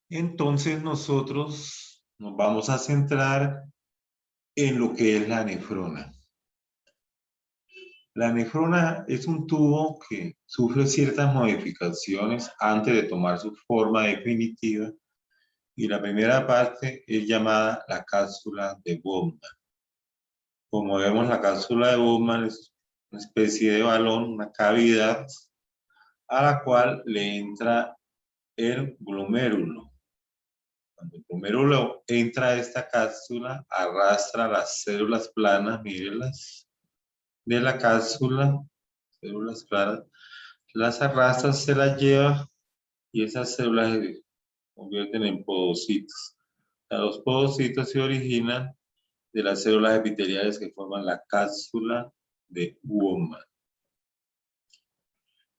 Entonces nosotros nos vamos a centrar en lo que es la nefrona. La nefrona es un tubo que sufre ciertas modificaciones antes de tomar su forma definitiva y la primera parte es llamada la cápsula de Bowman. Como vemos, la cápsula de Bowman es una especie de balón, una cavidad a la cual le entra el glomérulo. Cuando el glomérulo entra a esta cápsula, arrastra las células planas, mírenlas, de la cápsula, células planas, las arrastra, se las lleva y esas células se convierten en podocitos. Los podocitos se originan de las células epiteliales que forman la cápsula de Bowman.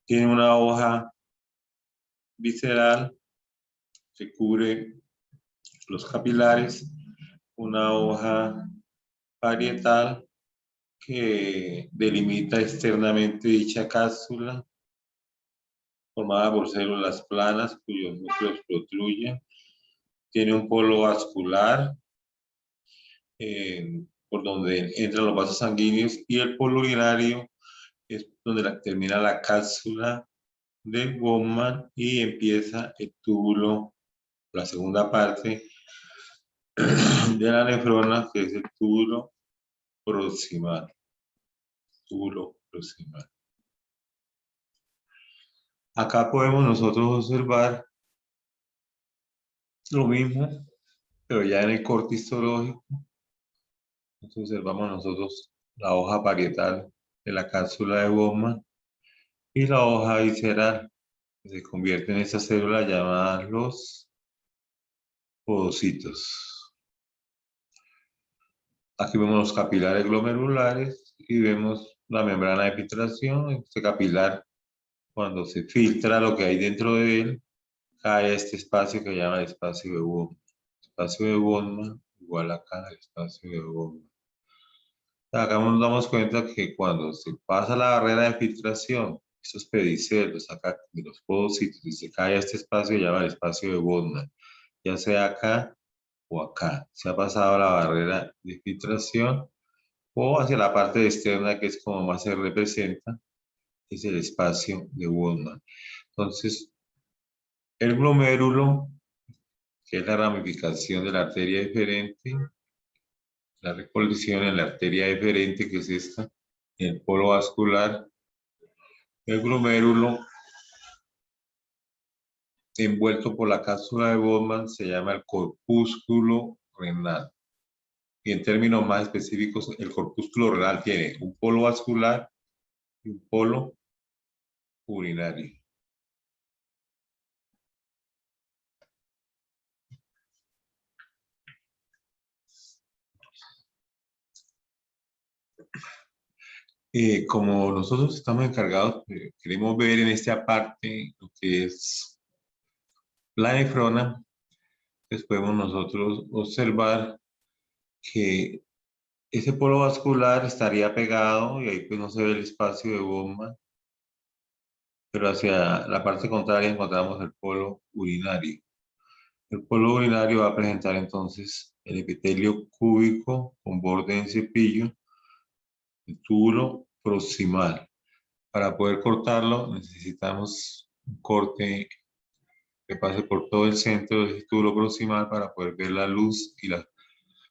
Tiene una hoja visceral que cubre los capilares, una hoja parietal que delimita externamente dicha cápsula, formada por células planas cuyos núcleos protruyen. Tiene un polo vascular por donde entran los vasos sanguíneos y el polo urinario es donde termina la cápsula de Bowman y empieza el túbulo, la segunda parte de la nefrona, que es el túbulo proximal. Túbulo proximal. Acá podemos nosotros observar lo mismo, pero ya en el corte histológico. Entonces observamos nosotros la hoja parietal de la cápsula de Bowman y la hoja visceral, que se convierte en estas células llamadas los podocitos. Aquí vemos los capilares glomerulares y vemos la membrana de filtración. Este capilar, cuando se filtra lo que hay dentro de él, cae a este espacio que se llama el espacio de Bowman. Espacio de Bowman igual acá el espacio de Bowman. Acá nos damos cuenta que cuando se pasa la barrera de filtración, estos pedicelos acá de los podocitos y se cae a este espacio, se llama el espacio de Bowman, ya sea acá o acá. Se ha pasado la barrera de filtración o hacia la parte externa, que es como más se representa, es el espacio de Bowman. Entonces, el glomérulo, que es la ramificación de la arteria deferente, la recolección en la arteria deferente, que es esta, el polo vascular, el glomérulo envuelto por la cápsula de Bowman se llama el corpúsculo renal. Y en términos más específicos, el corpúsculo renal tiene un polo vascular y un polo urinario. Como nosotros estamos encargados, queremos ver en esta parte lo que es la nefrona, pues podemos nosotros observar que ese polo vascular estaría pegado y ahí pues no se ve el espacio de Bowman, pero hacia la parte contraria encontramos el polo urinario. El polo urinario va a presentar entonces el epitelio cúbico con borde en cepillo, el túbulo proximal. Para poder cortarlo necesitamos un corte que pase por todo el centro del túbulo proximal para poder ver la luz y la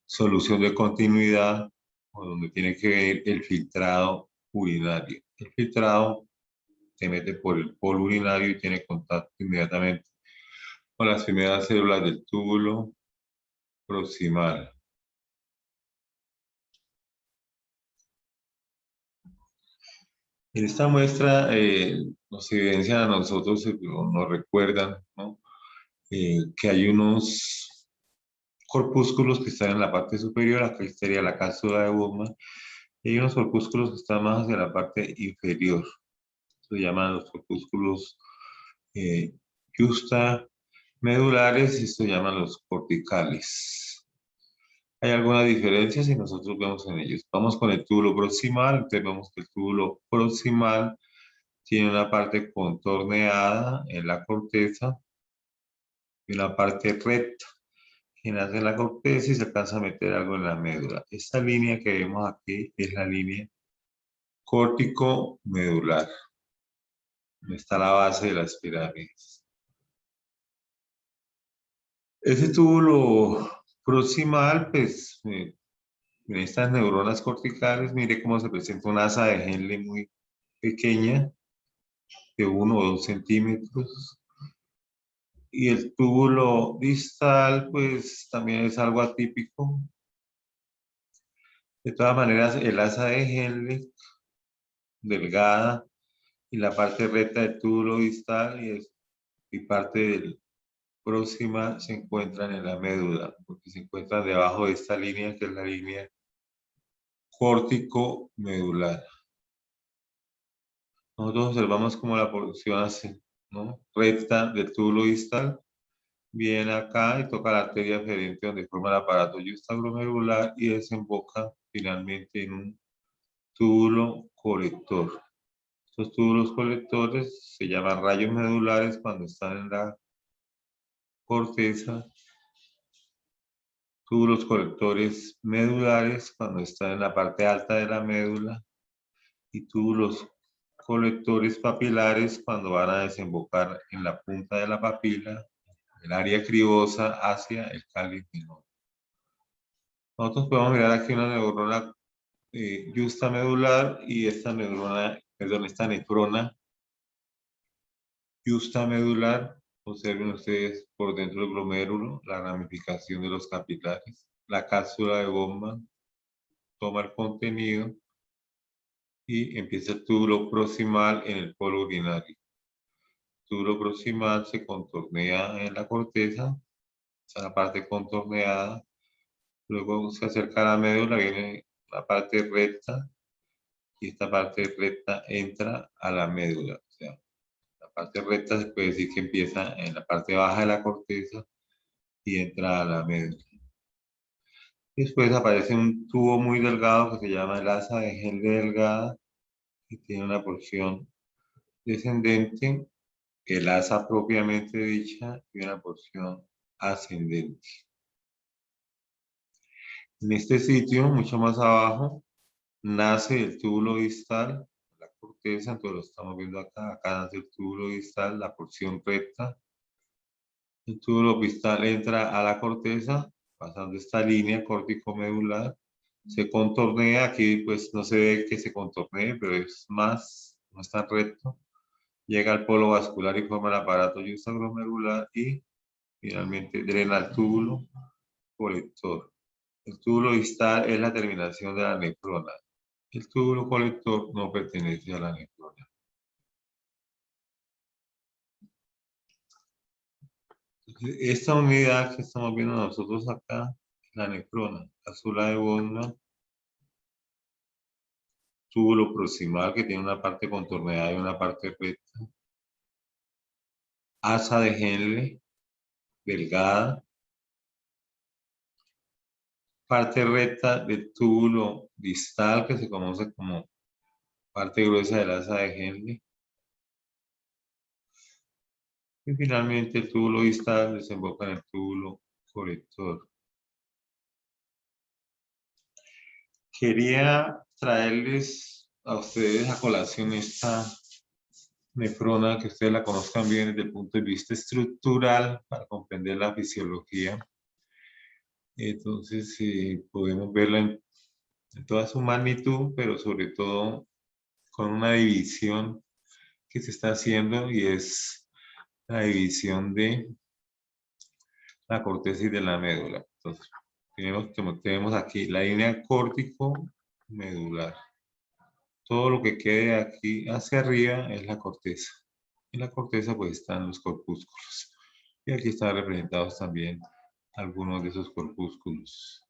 solución de continuidad, o donde tiene que ver el filtrado urinario. El filtrado se mete por el polo urinario y tiene contacto inmediatamente con las primeras células del túbulo proximal. En esta muestra nos evidencian a nosotros, nos recuerdan, ¿no? Que hay unos corpúsculos que están en la parte superior, acá estaría la cápsula de Bowman, y hay unos corpúsculos que están más hacia la parte inferior. Se llaman los corpúsculos justamedulares y se llaman los corticales. Hay algunas diferencias y nosotros vemos en ellos. Vamos con el túbulo proximal, entonces vemos que el túbulo proximal tiene una parte contorneada en la corteza y una parte recta que nace en la corteza y se alcanza a meter algo en la médula. Esta línea que vemos aquí es la línea córtico-medular. Donde está la base de las pirámides. Ese túbulo proximal, pues, en estas neuronas corticales, mire cómo se presenta una asa de Henle muy pequeña, de 1 o 2 centímetros. Y el túbulo distal, pues, también es algo atípico. De todas maneras, el asa de Henle, delgada, y la parte recta del túbulo distal y parte del próxima se encuentran en la médula, porque se encuentran debajo de esta línea, que es la línea córtico-medular. Nosotros observamos como la porción así, ¿no? Recta del túbulo distal, viene acá y toca la arteria aferente donde forma el aparato yuxtaglomerular y desemboca finalmente en un túbulo colector. Estos túbulos colectores se llaman rayos medulares cuando están en la corteza, túbulos colectores medulares cuando están en la parte alta de la médula y túbulos colectores papilares cuando van a desembocar en la punta de la papila, el área cribosa hacia el cáliz menor. Nosotros podemos mirar aquí una neurona justamedular y esta neurona, perdón, esta nefrona justamedular. Observen ustedes por dentro del glomérulo la ramificación de los capilares. La cápsula de bomba toma el contenido y empieza el túbulo proximal en el polo urinario. El túbulo proximal se contornea en la corteza, esa es la parte contorneada. Luego se acerca a la médula, viene la parte recta y esta parte recta entra a la médula. O sea, la parte recta se puede decir que empieza en la parte baja de la corteza y entra a la médula. Después aparece un tubo muy delgado que se llama el asa de Henle delgada, que tiene una porción descendente, el asa propiamente dicha y una porción ascendente. En este sitio, mucho más abajo, nace el túbulo distal, la corteza, entonces lo estamos viendo acá, acá nace el túbulo distal, la porción recta. El túbulo distal entra a la corteza, pasando esta línea córtico-medular, se contornea, aquí pues no se ve que se contornee, pero es más, no está recto, llega al polo vascular y forma el aparato yuxtaglomerular y finalmente drena el túbulo colector. El túbulo distal es la terminación de la nefrona. El túbulo colector no pertenece a la nefrona. Esta unidad que estamos viendo nosotros acá, la nefrona, cápsula de Bowman, túbulo proximal que tiene una parte contorneada y una parte recta, asa de Henle, delgada, parte recta del túbulo distal que se conoce como parte gruesa del asa de Henle, y finalmente el túbulo distal desemboca en el túbulo colector. Quería traerles a ustedes a colación esta nefrona, que ustedes la conozcan bien desde el punto de vista estructural para comprender la fisiología. Entonces, podemos verla en toda su magnitud, pero sobre todo con una división que se está haciendo y es la división de la corteza y de la médula. Entonces, tenemos aquí la línea córtico-medular. Todo lo que quede aquí hacia arriba es la corteza. En la corteza pues están los corpúsculos. Y aquí están representados también algunos de esos corpúsculos.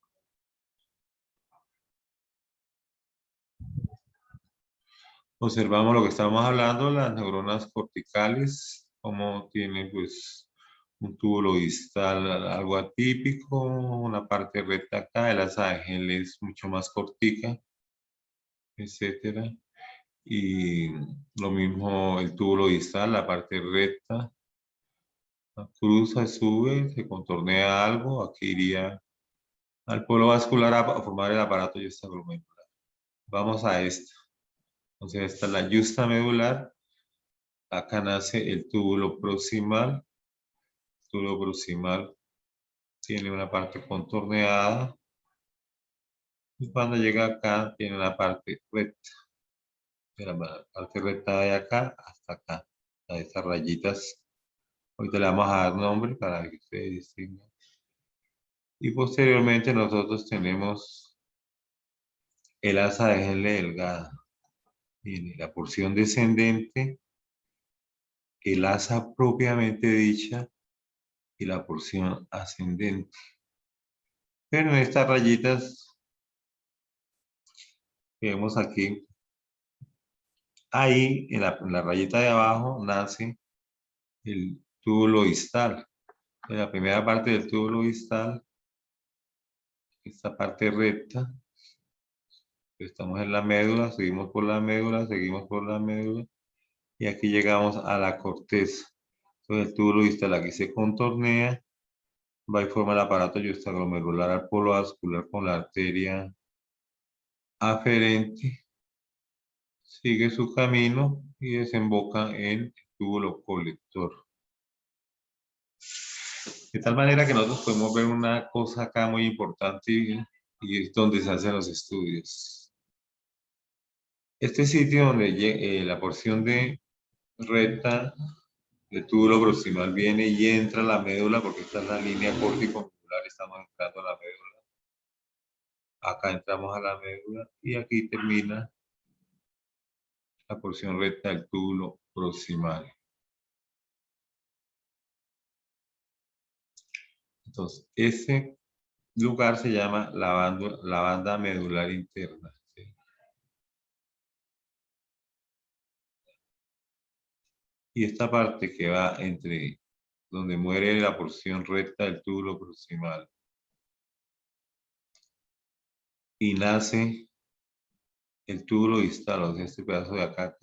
Observamos lo que estamos hablando, las neuronas corticales, como tienen pues un túbulo distal algo atípico, una parte recta acá, el asa de Henle es mucho más cortica, etcétera. Y lo mismo el túbulo distal, la parte recta, Cruza, sube, se contornea algo, aquí iría al polo vascular a formar el aparato yuxtaglomerular. Vamos a esto. Entonces esta es la yuxta medular. Acá nace el túbulo proximal. El túbulo proximal tiene una parte contorneada. Y cuando llega acá, tiene una parte recta. De la parte recta de acá hasta acá. A estas rayitas. Ahorita le vamos a dar nombre para que ustedes distingan. Y posteriormente nosotros tenemos el asa de Henle delgada. Viene la porción descendente, el asa propiamente dicha y la porción ascendente. Pero en estas rayitas que vemos aquí, ahí en la rayita de abajo nace el túbulo distal. En la primera parte del túbulo distal, esta parte recta, estamos en la médula, seguimos por la médula, seguimos por la médula, y aquí llegamos a la corteza. Entonces el túbulo distal aquí se contornea, va y forma el aparato yuxtaglomerular al polo vascular con la arteria aferente, sigue su camino y desemboca en el túbulo colector. De tal manera que nosotros podemos ver una cosa acá muy importante y es donde se hacen los estudios. Este sitio donde la porción de recta del túbulo proximal viene y entra a la médula, porque esta es la línea corticomedular, estamos entrando a la médula. Acá entramos a la médula y aquí termina la porción recta del túbulo proximal. Entonces, ese lugar se llama la banda medular interna. ¿Sí? Y esta parte que va entre donde muere la porción recta del túbulo proximal y nace el túbulo distal, o sea, este pedazo de acá,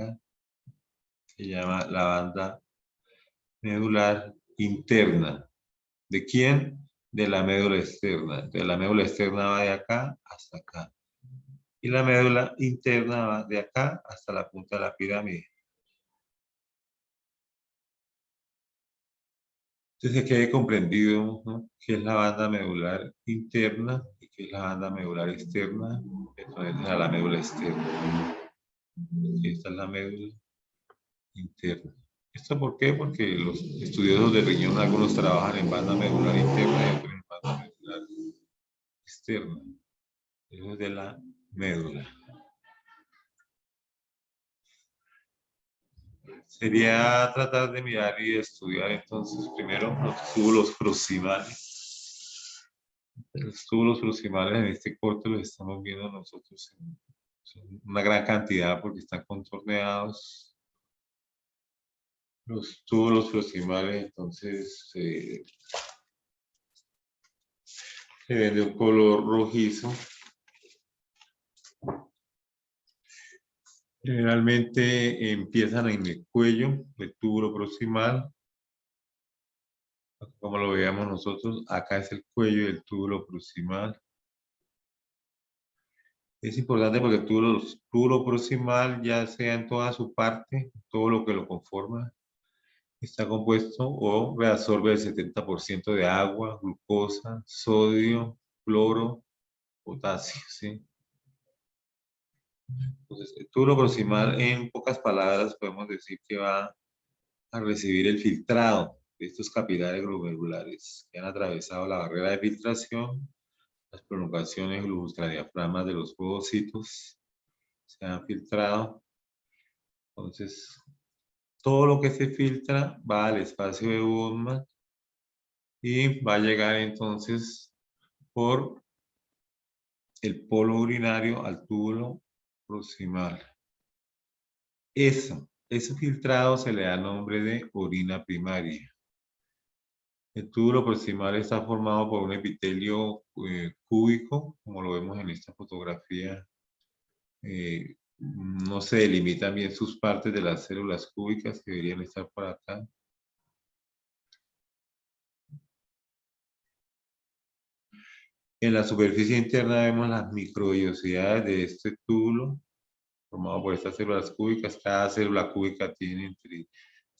se llama la banda medular interna. ¿De quién? De la médula externa. Entonces la médula externa va de acá hasta acá. Y la médula interna va de acá hasta la punta de la pirámide. Entonces que quede comprendido, ¿no?, qué es la banda medular interna y qué es la banda medular externa. Entonces a la médula externa. Esta es la médula interna. ¿Esto por qué? Porque los estudiosos de riñón, algunos trabajan en banda medular interna y otros en banda medular externa. Eso es de la médula. Sería tratar de mirar y de estudiar entonces primero los túbulos proximales. Los túbulos proximales en este corte los estamos viendo nosotros en una gran cantidad porque están contorneados. Los túbulos proximales entonces se ven de un color rojizo. Generalmente empiezan en el cuello del túbulo proximal. Como lo veíamos nosotros, acá es el cuello del túbulo proximal. Es importante porque el túbulo proximal, ya sea en toda su parte, todo lo que lo conforma, está compuesto o reabsorbe el 70% de agua, glucosa, sodio, cloro, potasio, ¿sí? Entonces, el túbulo proximal, en pocas palabras, podemos decir que va a recibir el filtrado de estos capilares glomerulares que han atravesado la barrera de filtración, las prolongaciones y los ultradiafragmas de los ovocitos se han filtrado. Entonces, todo lo que se filtra va al espacio de Bowman y va a llegar entonces por el polo urinario al túbulo proximal. Ese filtrado se le da nombre de orina primaria. El túbulo proximal está formado por un epitelio cúbico, como lo vemos en esta fotografía. No se delimitan bien sus partes de las células cúbicas que deberían estar por acá. En la superficie interna vemos las microvellosidades de este túbulo formado por estas células cúbicas. Cada célula cúbica tiene entre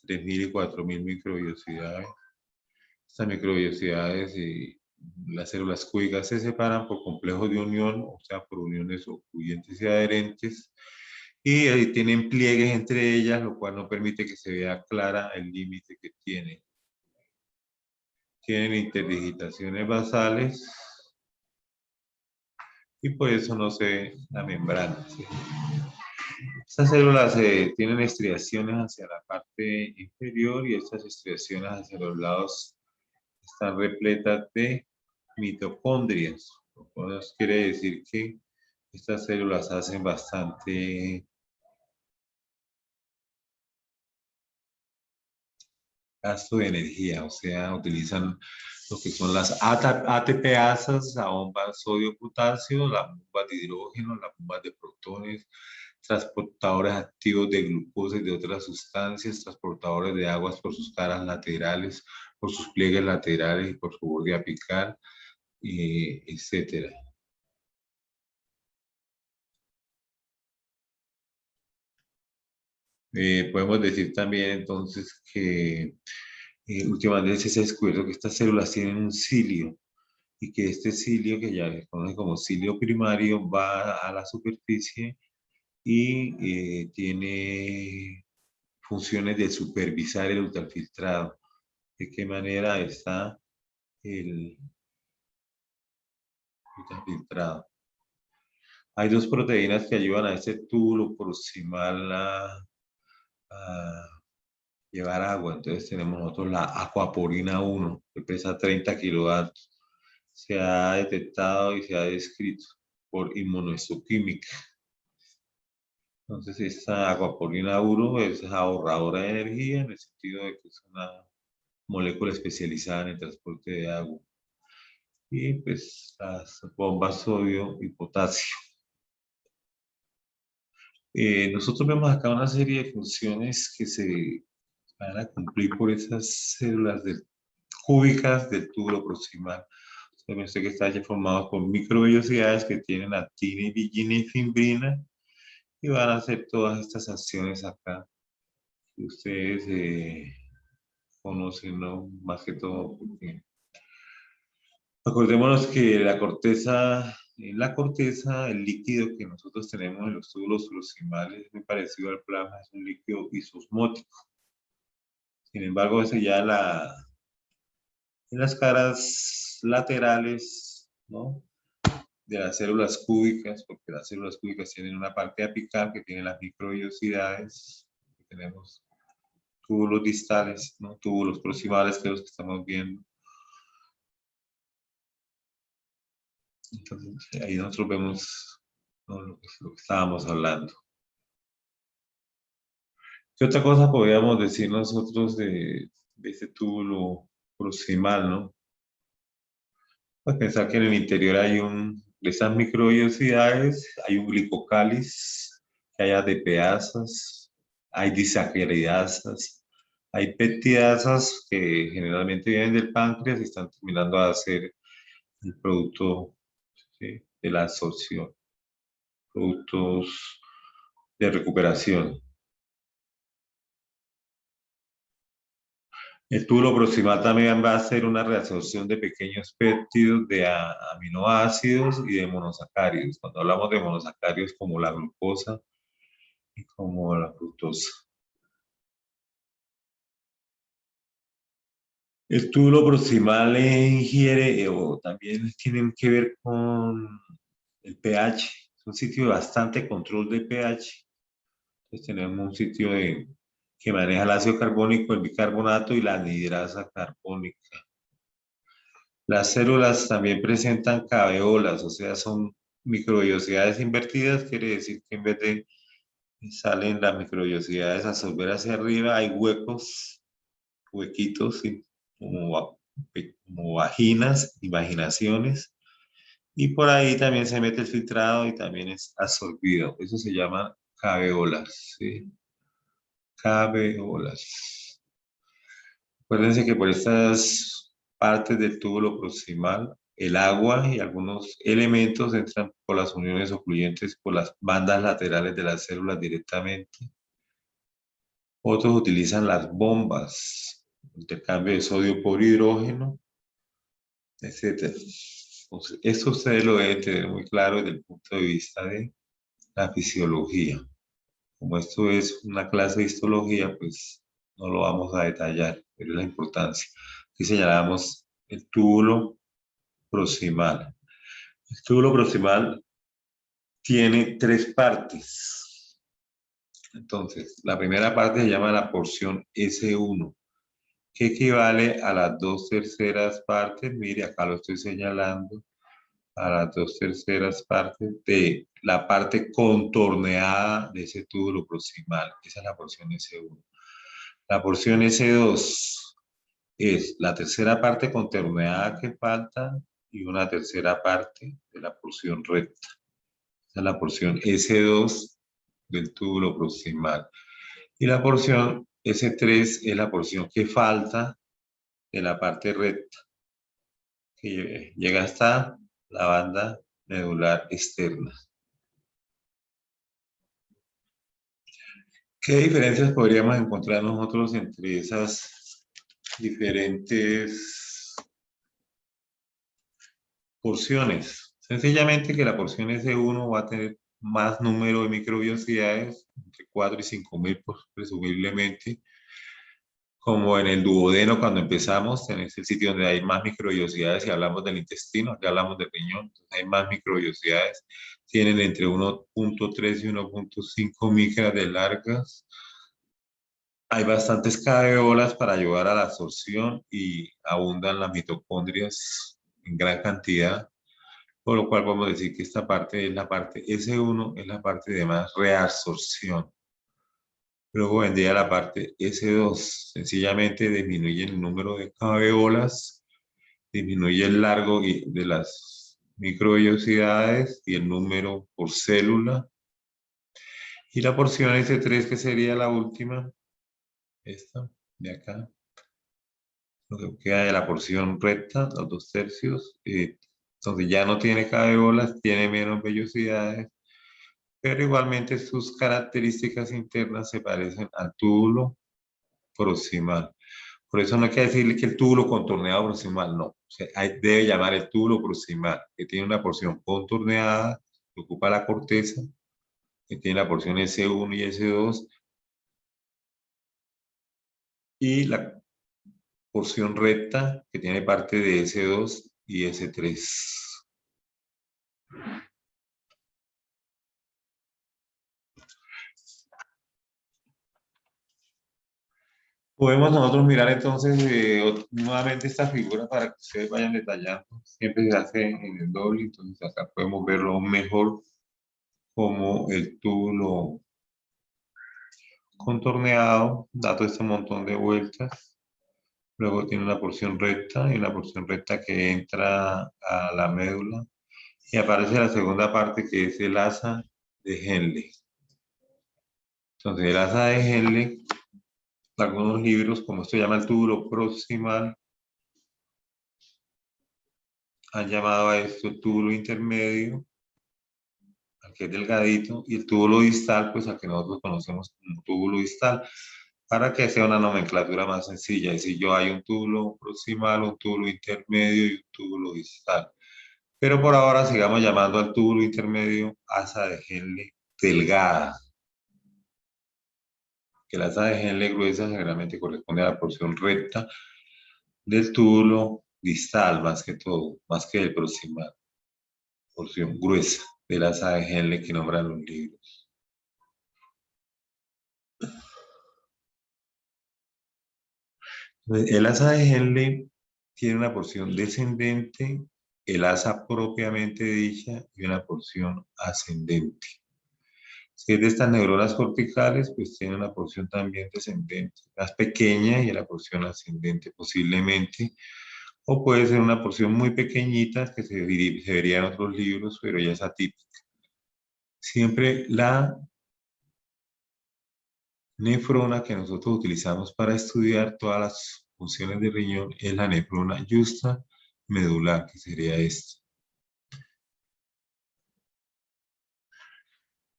3.000 y 4.000 microvellosidades. Estas microvellosidades y las células cúbicas se separan por complejos de unión, o sea, por uniones ocluyentes y adherentes, y ahí tienen pliegues entre ellas, lo cual no permite que se vea clara el límite que tienen. Tienen interdigitaciones basales y por eso no se ve la membrana, ¿sí? Estas células tienen estriaciones hacia la parte inferior y estas estriaciones hacia los lados están repletas de mitocondrias. Lo cual quiere decir que estas células hacen bastante gasto de energía, o sea, utilizan lo que son las ATPasas, la bomba sodio-potasio, las bombas de hidrógeno, las bombas de protones, transportadores activos de glucosa y de otras sustancias, transportadores de aguas por sus caras laterales, por sus pliegues laterales y por su borde apical, etcétera. Podemos decir también entonces que últimamente se ha descubierto que estas células tienen un cilio y que este cilio, que ya se conoce como cilio primario, va a la superficie y tiene funciones de supervisar el ultrafiltrado. ¿De qué manera está el ultrafiltrado? Hay dos proteínas que ayudan a este túbulo proximal a llevar agua. Entonces tenemos nosotros la aquaporina 1, que pesa 30 kilovatios. Se ha detectado y se ha descrito por inmunohistoquímica. Entonces esta aquaporina 1 es ahorradora de energía en el sentido de que es una molécula especializada en el transporte de agua. Y pues las bombas sodio y potasio. Nosotros vemos acá una serie de funciones que se van a cumplir por esas células cúbicas del túbulo proximal. Usted que está ya formado por microvellosidades que tienen actina, vigina y fimbrina y van a hacer todas estas acciones acá que ustedes conocen, ¿no? Más que todo porque acordémonos que la corteza, en la corteza, el líquido que nosotros tenemos en los túbulos proximales es muy parecido al plasma, es un líquido isosmótico. Sin embargo, ese ya en las caras laterales, ¿no? De las células cúbicas, porque las células cúbicas tienen una parte apical que tiene las microvellosidades, tenemos túbulos distales, ¿no? Túbulos proximales, que es los que estamos viendo. Entonces, ahí nosotros vemos, ¿no? lo que estábamos hablando. ¿Qué otra cosa podríamos decir nosotros de este túbulo proximal, no? Pues pensar que en el interior hay de esas microvellosidades, hay un glicocáliz, que hay ADPasas, hay disacaridasas, hay peptidasas que generalmente vienen del páncreas y están terminando de hacer el producto, ¿sí? De la absorción, productos de recuperación. El túbulo proximal también va a hacer una reabsorción de pequeños péptidos de aminoácidos y de monosacáridos. Cuando hablamos de monosacáridos como la glucosa y como la fructosa. El túbulo proximal ingiere o también tienen que ver con el pH. Es un sitio de bastante control de pH. Entonces tenemos un sitio que maneja el ácido carbónico, el bicarbonato y la anhidrasa carbónica. Las células también presentan caveolas, o sea, son microvellosidades invertidas, quiere decir que en vez de salen las microvellosidades a absorber hacia arriba, hay huecos, huequitos, ¿sí? como vaginas, imaginaciones, y por ahí también se mete el filtrado y también es absorbido. Eso se llama caveolas, ¿sí? Caveolas. Acuérdense que por estas partes del túbulo proximal el agua y algunos elementos entran por las uniones ocluyentes por las bandas laterales de las células directamente. Otros utilizan las bombas, intercambio de sodio por hidrógeno, etc. Entonces, esto ustedes lo deben tener muy claro desde el punto de vista de la fisiología. Como esto es una clase de histología, pues no lo vamos a detallar, pero es la importancia. Aquí señalamos el túbulo proximal. El túbulo proximal tiene tres partes. Entonces, la primera parte se llama la porción S1, que equivale a las 2/3 partes. Mire, acá lo estoy señalando, a las 2/3 partes de la parte contorneada de ese túbulo proximal. Esa es la porción S1. La porción S2 es la tercera parte contorneada que falta y una tercera parte de la porción recta. Esa es la porción S2 del túbulo proximal. Y la porción S3 es la porción que falta de la parte recta, que llega hasta la banda medular externa. ¿Qué diferencias podríamos encontrar nosotros entre esas diferentes porciones? Sencillamente que la porción S1 va a tener más número de microvellosidades, entre 4 y 5.000 presumiblemente, como en el duodeno cuando empezamos, en ese sitio donde hay más microvellosidades, y hablamos del intestino, aquí hablamos del riñón, entonces hay más microvellosidades, tienen entre 1.3 y 1.5 micras de largas. Hay bastantes caveolas para ayudar a la absorción y abundan las mitocondrias en gran cantidad, por lo cual podemos decir que esta parte es la parte S1, es la parte de más reabsorción. Luego vendría la parte S2, sencillamente disminuye el número de caveolas, disminuye el largo de las microvellosidades y el número por célula. Y la porción S3, que sería la última, esta de acá, lo que queda de la porción recta, los 2/3, donde ya no tiene caveolas, tiene menos vellosidades, pero igualmente sus características internas se parecen al túbulo proximal. Por eso no hay que decirle que el túbulo contorneado proximal, no. O sea, debe llamar el túbulo proximal, que tiene una porción contorneada, que ocupa la corteza, que tiene la porción S1 y S2, y la porción recta, que tiene parte de S2 y S3. Podemos nosotros mirar entonces nuevamente esta figura para que ustedes vayan detallando. Siempre se hace en el doble, entonces acá podemos verlo mejor como el túbulo contorneado, dado este montón de vueltas. Luego tiene una porción recta y una porción recta que entra a la médula. Y aparece la segunda parte, que es el asa de Henle. Entonces el asa de Henle, algunos libros, como esto llama el túbulo proximal, han llamado a esto túbulo intermedio, al que es delgadito, y el túbulo distal, pues al que nosotros conocemos como túbulo distal, para que sea una nomenclatura más sencilla. Es decir, yo hay un túbulo proximal, un túbulo intermedio y un túbulo distal. Pero por ahora sigamos llamando al túbulo intermedio asa de Henle delgada, que la asa de Henle gruesa generalmente corresponde a la porción recta del túbulo distal, más que todo, más que el proximal, porción gruesa de la asa de Henle que nombran los libros. El asa de Henle tiene una porción descendente, el asa propiamente dicha y una porción ascendente. Si es de estas neuronas corticales, pues tiene una porción también descendente, más pequeña, y la porción ascendente posiblemente, o puede ser una porción muy pequeñita que se vería en otros libros, pero ya es atípica. Siempre la nefrona que nosotros utilizamos para estudiar todas las funciones del riñón es la nefrona justa medular, que sería este.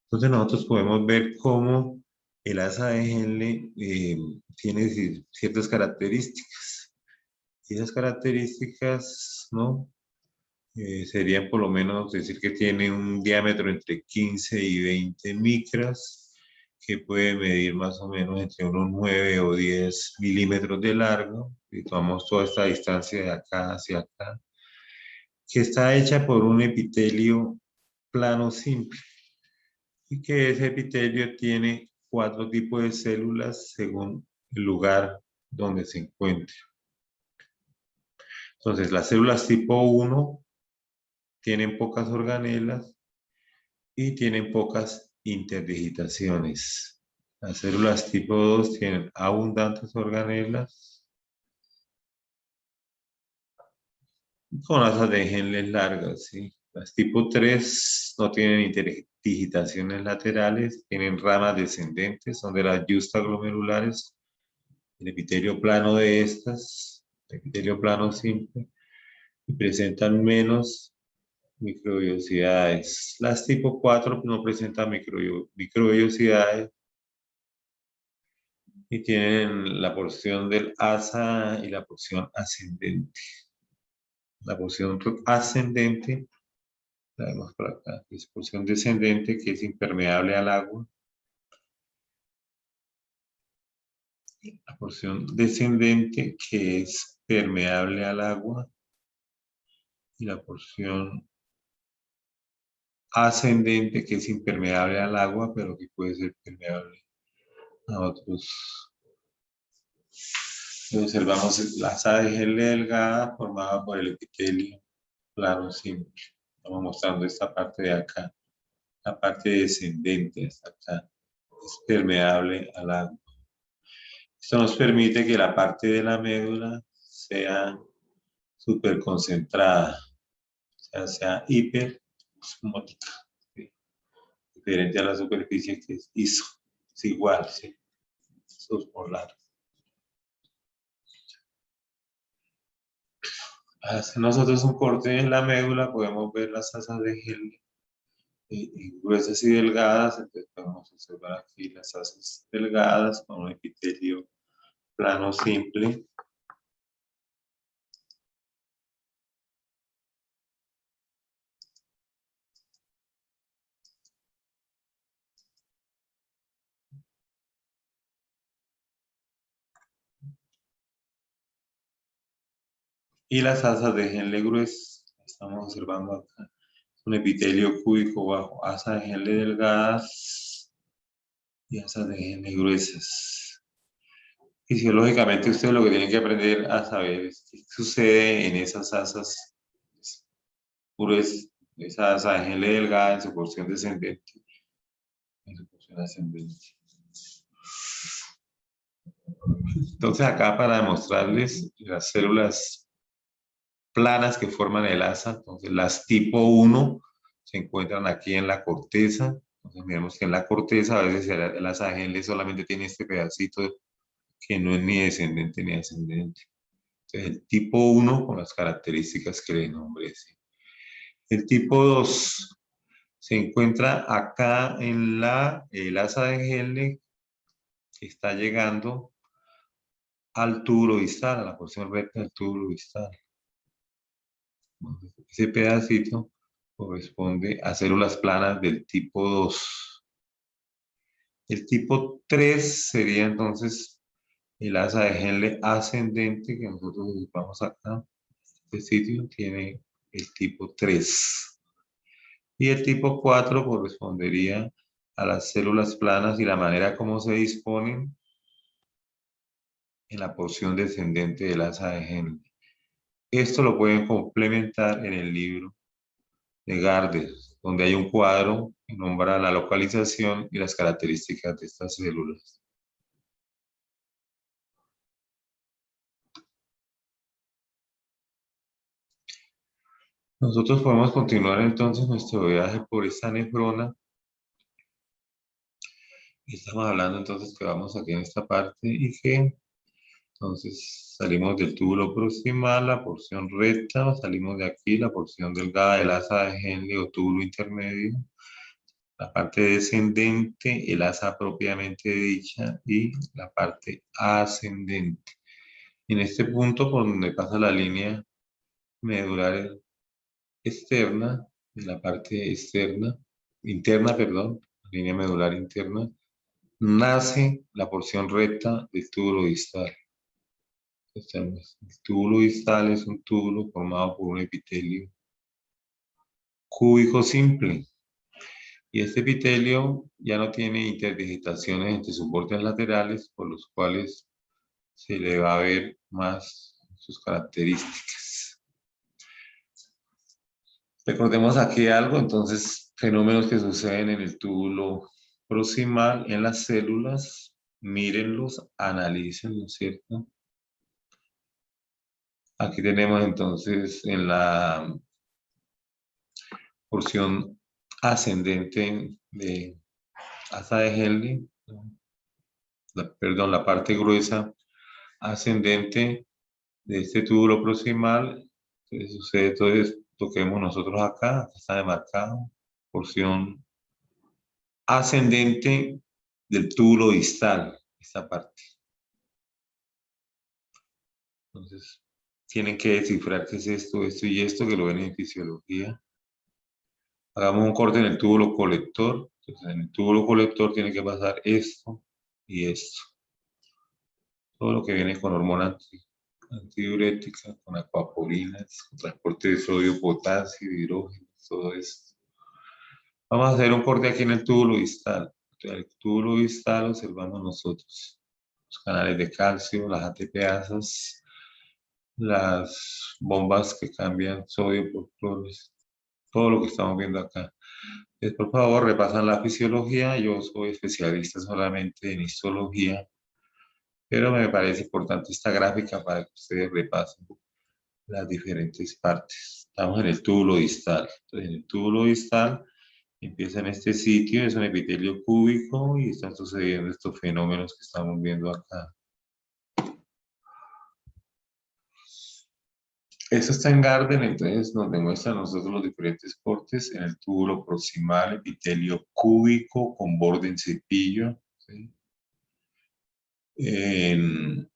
Entonces nosotros podemos ver cómo el asa de Henle tiene ciertas características. Y esas características, ¿no? Serían por lo menos decir que tiene un diámetro entre 15 y 20 micras, que puede medir más o menos entre unos 9 o 10 milímetros de largo, y tomamos toda esta distancia de acá hacia acá, que está hecha por un epitelio plano simple, y que ese epitelio tiene 4 tipos de células según el lugar donde se encuentre. Entonces, las células tipo 1 tienen pocas organelas y tienen pocas interdigitaciones. Las células tipo 2 tienen abundantes organelas con asas de Henle largas, ¿sí? Las tipo 3 no tienen interdigitaciones laterales, tienen ramas descendentes, son de las justaglomerulares. El epitelio plano de estas, el epitelio plano simple, y presentan menos microvellosidades. Las tipo 4 no presentan microvellosidades y tienen la porción del asa y la porción ascendente. La porción ascendente, la vemos por acá, es porción descendente que es impermeable al agua. La porción descendente que es permeable al agua. Y la porción ascendente que es impermeable al agua, pero que puede ser permeable a otros. Observamos la asa de Henle delgada formada por el epitelio plano simple. Estamos mostrando esta parte de acá. La parte descendente hasta acá es permeable al agua. Esto nos permite que la parte de la médula sea súper concentrada, o sea hiperosmótica, ¿sí? Diferente a la superficie que es iso, es igual, ¿sí? Es osmolar. Al hacer nosotros un corte en la médula podemos ver las asas de Henle gruesas y delgadas. Entonces podemos observar aquí las asas delgadas con un epitelio plano simple. Y las asas de Henle gruesas, estamos observando acá, un epitelio cúbico bajo, asas de Henle delgadas y asas de Henle gruesas. Fisiológicamente ustedes lo que tienen que aprender a saber es qué sucede en esas asas gruesas, esa asa de Henle delgada en su porción descendente, en su porción ascendente. Entonces acá para demostrarles las células planas que forman el asa, entonces las tipo 1 se encuentran aquí en la corteza. Entonces miremos que en la corteza a veces el asa de Henle solamente tiene este pedacito que no es ni descendente ni ascendente. Entonces el tipo 1 con las características que le nombré. ¿Sí? El tipo 2 se encuentra acá en el asa de Henle que está llegando al túbulo distal, a la porción recta del túbulo distal. Ese pedacito corresponde a células planas del tipo 2. El tipo 3 sería entonces el asa de Henle ascendente que nosotros ocupamos acá. Este sitio tiene el tipo 3. Y el tipo 4 correspondería a las células planas y la manera como se disponen en la porción descendente del asa de Henle. Esto lo pueden complementar en el libro de Gardner, donde hay un cuadro que nombra la localización y las características de estas células. Nosotros podemos continuar entonces nuestro viaje por esta nefrona. Estamos hablando entonces que vamos aquí en esta parte y que Entonces salimos del túbulo proximal, la porción recta, salimos de aquí, la porción delgada del asa de Henle o túbulo intermedio, la parte descendente, el asa propiamente dicha y la parte ascendente. En este punto, por donde pasa la línea medular externa, en la parte externa, interna, perdón, línea medular interna, nace la porción recta del túbulo distal. El túbulo distal es un túbulo formado por un epitelio cúbico simple. Y este epitelio ya no tiene interdigitaciones entre sus bordes laterales, por los cuales se le va a ver más sus características. Recordemos aquí algo, entonces, fenómenos que suceden en el túbulo proximal, en las células, mírenlos, analícenlos, ¿cierto? Aquí tenemos entonces en la porción ascendente de asa de Henle, perdón, la parte gruesa ascendente de este túbulo proximal, entonces sucede todo esto que vemos nosotros acá, está demarcado, porción ascendente del túbulo distal, esta parte. Entonces, tienen que descifrar qué es esto, esto y esto, que lo ven en fisiología. Hagamos un corte en el túbulo colector. Entonces, en el túbulo colector tiene que pasar esto y esto. Todo lo que viene con hormona antidiurética, con acuaporinas, con transporte de sodio, potasio, hidrógeno, todo esto. Vamos a hacer un corte aquí en el túbulo distal. En el túbulo distal observamos nosotros los canales de calcio, las ATPasas, las bombas que cambian sodio por cloro, todo lo que estamos viendo acá. Entonces, por favor, repasan la fisiología. Yo soy especialista solamente en histología, pero me parece importante esta gráfica para que ustedes repasen las diferentes partes. Estamos en el túbulo distal. Entonces, en el túbulo distal empieza en este sitio, es un epitelio cúbico y están sucediendo estos fenómenos que estamos viendo acá. Eso está en Gardner, entonces nos demuestra a nosotros los diferentes cortes en el túbulo proximal, epitelio cúbico con borde en cepillo, ¿sí? En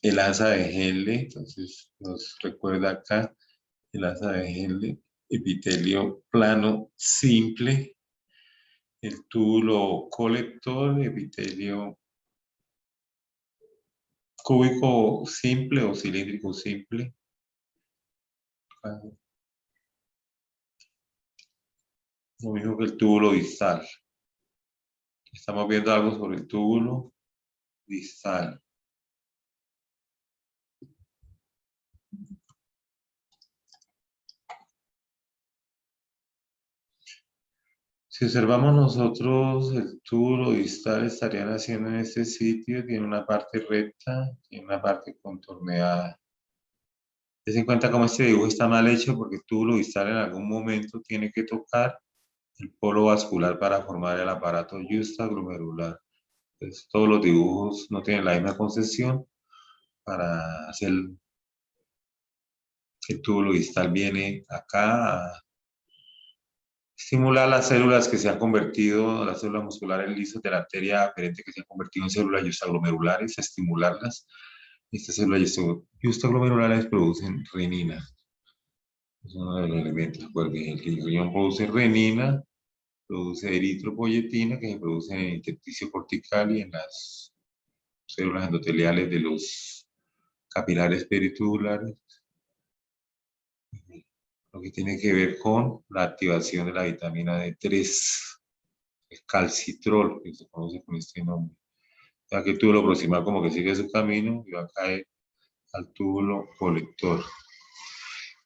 el asa de Henle, entonces nos recuerda acá el asa de Henle, epitelio plano simple, el túbulo colector, epitelio cúbico simple o cilíndrico simple. Lo mismo que el túbulo distal. Estamos viendo algo sobre el túbulo distal. Si observamos nosotros, el túbulo distal estaría naciendo en este sitio, tiene una parte recta, tiene una parte contorneada. Ten en cuenta cómo este dibujo está mal hecho porque el túbulo distal en algún momento tiene que tocar el polo vascular para formar el aparato justaglomerular. Entonces, todos los dibujos no tienen la misma concesión para hacer que el túbulo distal viene acá a estimular las células que se han convertido, las células musculares lisas de la arteria aferente que se han convertido en células justaglomerulares, a estimularlas. Estas células justaglomerulares producen renina. Es uno de los elementos, porque el riñón produce renina, produce eritropoyetina, que se produce en el intersticio cortical y en las células endoteliales de los capilares peritubulares, lo que tiene que ver con la activación de la vitamina D3, el calcitrol, que se conoce con este nombre. Ya que el túbulo proximal como que sigue su camino y va a caer al túbulo colector.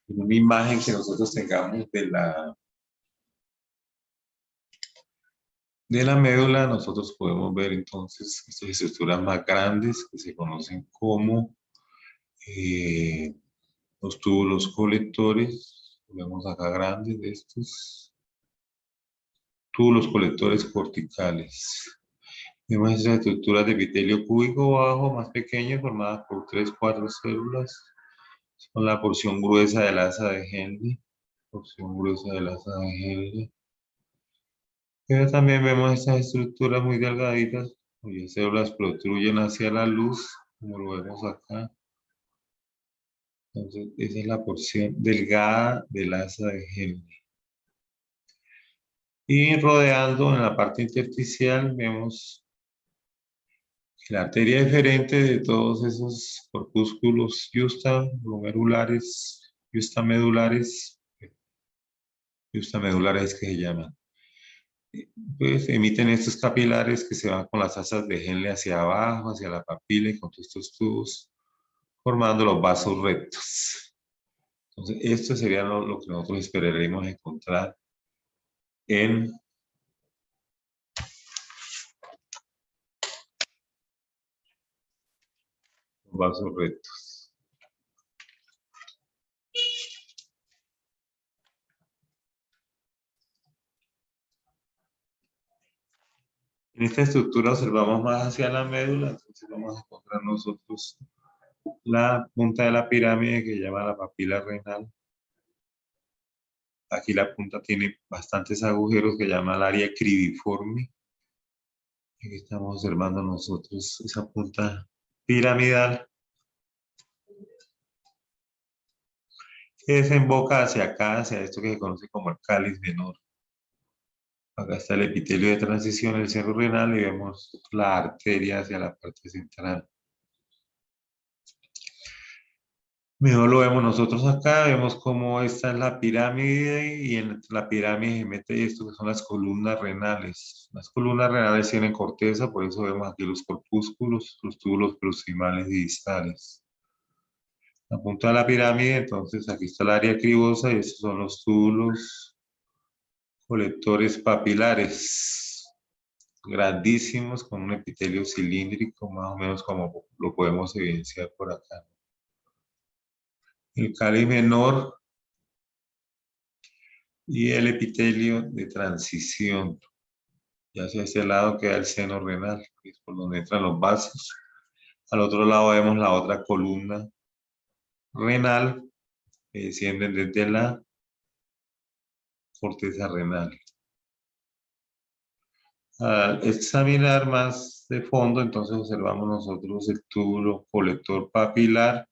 En una imagen que nosotros tengamos de la médula, nosotros podemos ver entonces estas estructuras más grandes que se conocen como los túbulos colectores. Vemos acá grandes de estos túbulos colectores corticales. Vemos estas estructuras de epitelio cúbico bajo, más pequeño, formadas por 3, 4 células. Son la porción gruesa del asa de Henle. Porción gruesa del asa de Henle. Pero también vemos estas estructuras muy delgaditas, cuyas células protruyen hacia la luz, como lo vemos acá. Entonces, esa es la porción delgada del asa de Henle. Y rodeando en la parte intersticial vemos la arteria diferente de todos esos corpúsculos justamedulares que se llaman. Pues emiten estos capilares que se van con las asas de Henle hacia abajo, hacia la papila y con todos estos tubos, formando los vasos rectos. Entonces, esto sería lo que nosotros esperaremos encontrar en los vasos rectos. En esta estructura observamos más hacia la médula, entonces vamos a encontrar nosotros la punta de la pirámide que se llama la papila renal. Aquí la punta tiene bastantes agujeros que llama el área cribiforme. Aquí estamos observando nosotros esa punta piramidal que desemboca hacia acá, hacia esto que se conoce como el cáliz menor. Acá está el epitelio de transición, el seno renal, y vemos la arteria hacia la parte central. Mejor lo vemos nosotros acá, vemos cómo esta es la pirámide y en la pirámide se mete esto que son las columnas renales. Las columnas renales tienen corteza, por eso vemos aquí los corpúsculos, los túbulos proximales y distales. La punta de la pirámide, entonces aquí está el área cribosa y estos son los túbulos colectores papilares, grandísimos, con un epitelio cilíndrico, más o menos como lo podemos evidenciar por acá. El cáliz menor y el epitelio de transición. Ya hacia este lado queda el seno renal, que es por donde entran los vasos. Al otro lado vemos la otra columna renal que desciende desde la corteza renal. Al examinar más de fondo, entonces observamos nosotros el túbulo colector papilar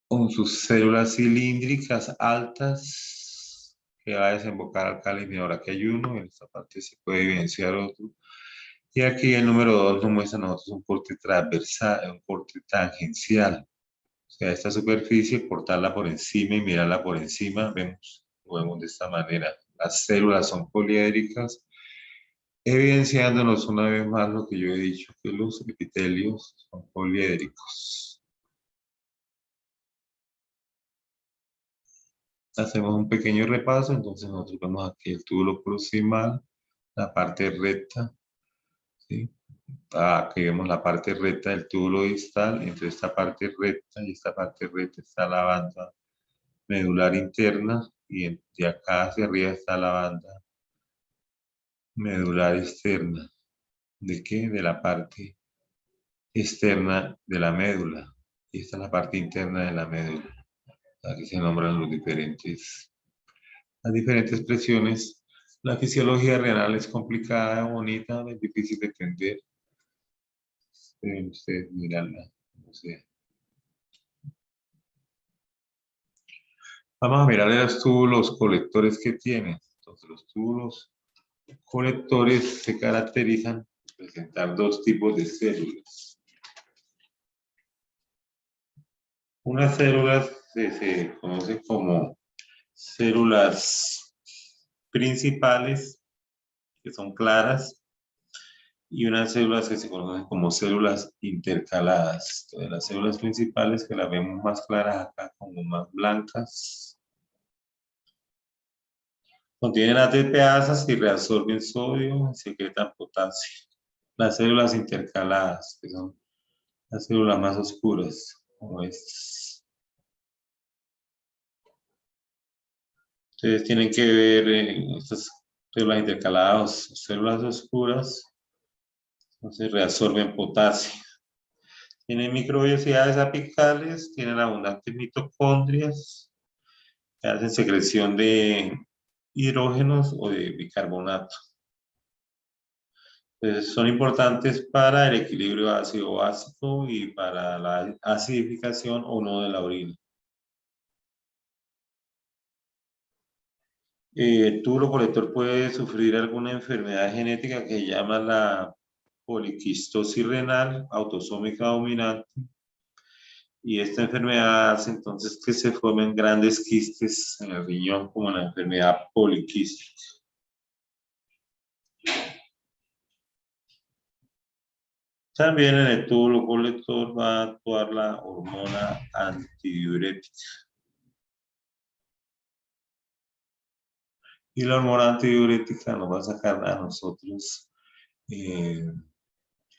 con sus células cilíndricas altas que va a desembocar al cáliz menor. Aquí hay uno, en esta parte se puede evidenciar otro. Y aquí el número 2 nos muestra a nosotros un corte transversal, un corte tangencial. O sea, esta superficie, cortarla por encima y mirarla por encima, lo vemos de esta manera. Las células son poliédricas, evidenciándonos una vez más lo que yo he dicho, que los epitelios son poliédricos. Hacemos un pequeño repaso, entonces nosotros vemos aquí el túbulo proximal, la parte recta, ¿sí? Aquí vemos la parte recta del túbulo distal, entre esta parte recta y esta parte recta está la banda medular interna, y de acá hacia arriba está la banda medular externa. ¿De qué? De la parte externa de la médula. Y esta es la parte interna de la médula. Aquí se nombran las diferentes presiones. La fisiología renal es complicada, bonita, es difícil de entender. Deben ustedes mirarla. No sé. Vamos a mirar los túbulos colectores que tienen. Entonces, los túbulos colectores se caracterizan por presentar dos tipos de células. Unas células se conocen como células principales, que son claras, y unas células que se conocen como células intercaladas. Entonces, las células principales, que las vemos más claras acá, como más blancas, contienen ATPasas y reabsorben sodio y secretan potasio. Las células intercaladas, que son las células más oscuras, como estas. Ustedes tienen que ver estas células intercaladas, células oscuras, Entonces reabsorben potasio. Tienen microvellosidades apicales, tienen abundantes mitocondrias, que hacen secreción de hidrógenos o de bicarbonato. Entonces, son importantes para el equilibrio ácido-básico y para la acidificación o no de la orina. El túbulo colector puede sufrir alguna enfermedad genética que se llama la poliquistosis renal autosómica dominante, y esta enfermedad hace entonces que se formen grandes quistes en el riñón, como la enfermedad poliquística. También en el túbulo colector va a actuar la hormona antidiurética. Y la hormona antidiurética nos va a sacar a nosotros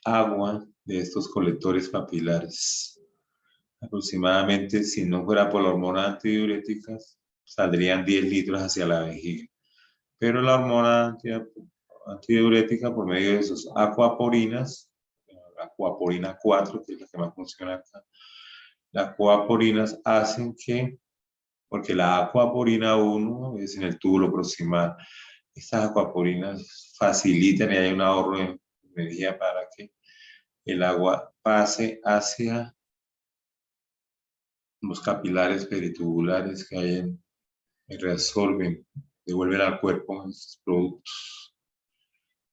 agua de estos colectores papilares. Aproximadamente, si no fuera por la hormona antidiurética, saldrían 10 litros hacia la vejiga. Pero la hormona antidiurética, por medio de sus acuaporinas, la acuaporina 4, que es la que más funciona acá, las acuaporinas hacen que, porque la acuaporina 1 es en el túbulo proximal, estas acuaporinas facilitan y hay un ahorro de energía para que el agua pase hacia los capilares peritubulares que hay y reabsorben, devuelven al cuerpo estos productos.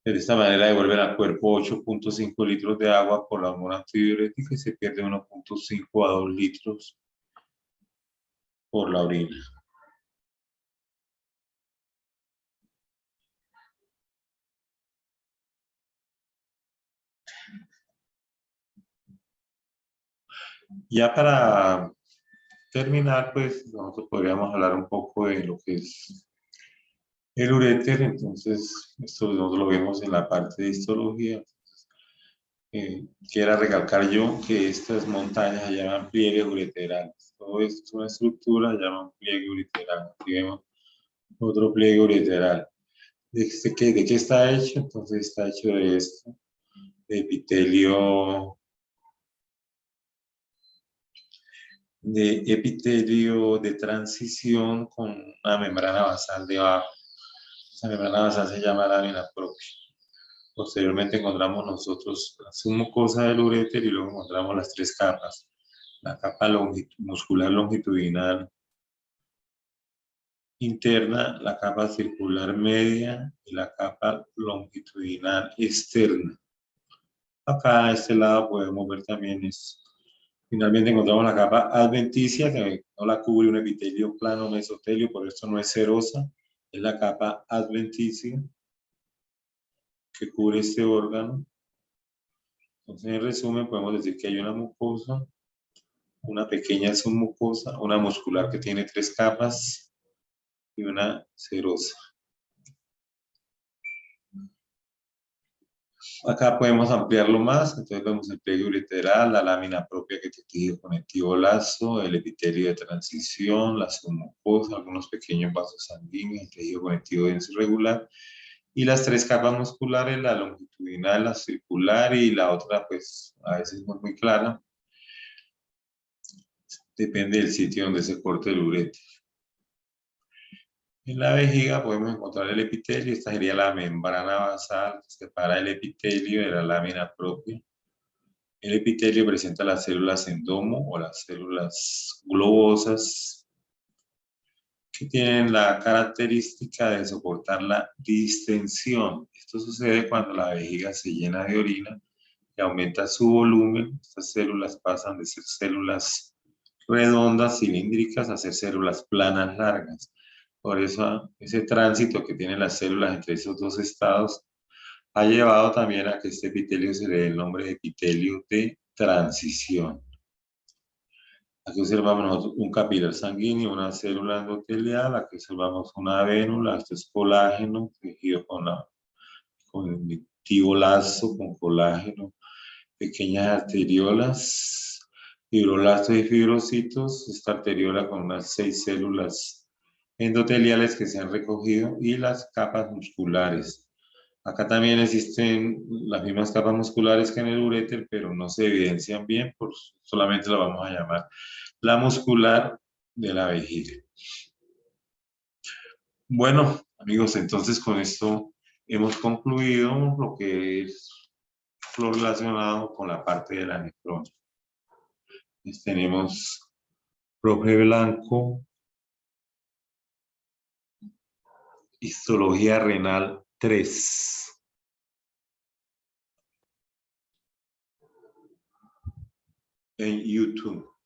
De esta manera devuelven al cuerpo 8.5 litros de agua por la hormona antidiurética y se pierde 1.5 a 2 litros por la orina. Ya para terminar, pues nosotros podríamos hablar un poco de lo que es el uréter. Entonces, esto nosotros lo vemos en la parte de histología. Quiero recalcar yo que estas montañas se llaman pliegues ureterales. Todo esto es una estructura, se llama pliegue ureteral. Aquí vemos otro pliegue ureteral. ¿De qué está hecho? Entonces está hecho de esto, de epitelio de transición con una membrana basal debajo. Esa membrana basal se llama lámina propia. Posteriormente encontramos nosotros la submucosa del uréter y luego encontramos las tres capas. La capa muscular longitudinal interna, la capa circular media y la capa longitudinal externa. Acá a este lado podemos ver también esto. Finalmente encontramos la capa adventicia, que no la cubre un epitelio plano mesotelio, por eso no es serosa. Es la capa adventicia que cubre este órgano. Entonces, en resumen, podemos decir que hay una mucosa, una pequeña submucosa, una muscular que tiene tres capas y una serosa. Acá podemos ampliarlo más, entonces vemos el pliegue ureteral, la lámina propia que tiene tejido conectivo lazo, el epitelio de transición, la submucosa, algunos pequeños vasos sanguíneos, el tejido conectivo denso irregular, y las tres capas musculares, la longitudinal, la circular y la otra, pues a veces no es muy clara, depende del sitio donde se corte el uréter. En la vejiga podemos encontrar el epitelio, esta sería la membrana basal que separa el epitelio de la lámina propia. El epitelio presenta las células endomo o las células globosas que tienen la característica de soportar la distensión. Esto sucede cuando la vejiga se llena de orina y aumenta su volumen. Estas células pasan de ser células redondas, cilíndricas, a ser células planas largas. Por eso ese tránsito que tienen las células entre esos dos estados ha llevado también a que este epitelio se le dé el nombre de epitelio de transición. Aquí observamos nosotros un capilar sanguíneo, una célula endotelial, aquí observamos una vénula, esto es colágeno, tejido con conectivo lazo, con colágeno, pequeñas arteriolas, fibroblastos y fibrocitos, esta arteriola con unas 6 células endoteliales que se han recogido y las capas musculares. Acá también existen las mismas capas musculares que en el uréter, pero no se evidencian bien, solamente la vamos a llamar la muscular de la vejiga. Bueno, amigos, entonces con esto hemos concluido lo que es lo relacionado con la parte de la nefrona. Tenemos profe blanco, histología renal 3 en YouTube.